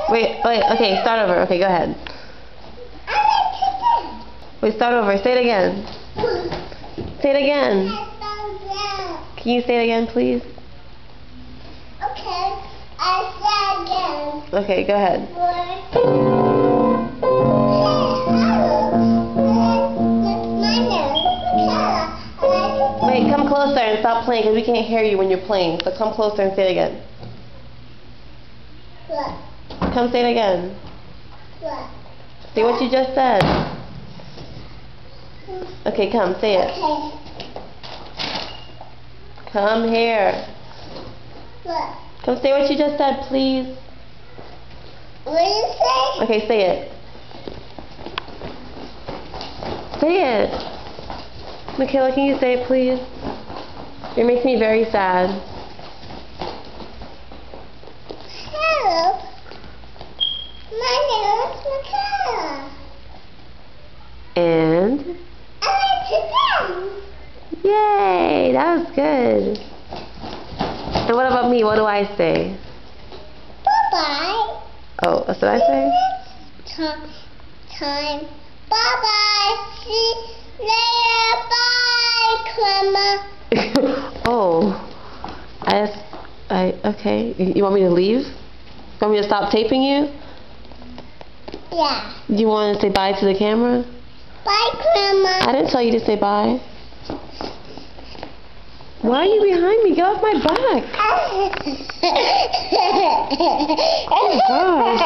Wait, okay, start over. Okay, go ahead. Wait, start over. Say it again. Say it again. Can you say it again, please? Okay, I say again. Okay, go ahead. Wait, come closer and stop playing because we can't hear you when you're playing. So come closer and say it again. What? Come say it again. What? Say what you just said. Okay, come, say it. Okay. Come here. What? Come say what you just said, please. What do you say? Okay, say it. Say it. Michaela, can you say it, please? It makes me very sad. Hello. My name is Michaela. And? I like to dance. Yay! That was good. And what about me? What do I say? Bye-bye. Oh, what did I say? Time. Bye-bye. See you later. Bye, Grandma. Oh. Okay. You want me to leave? You want me to stop taping you? Yeah. You want to say bye to the camera? Bye, Grandma. I didn't tell you to say bye. Why are you behind me? Get off my back. Oh, gosh.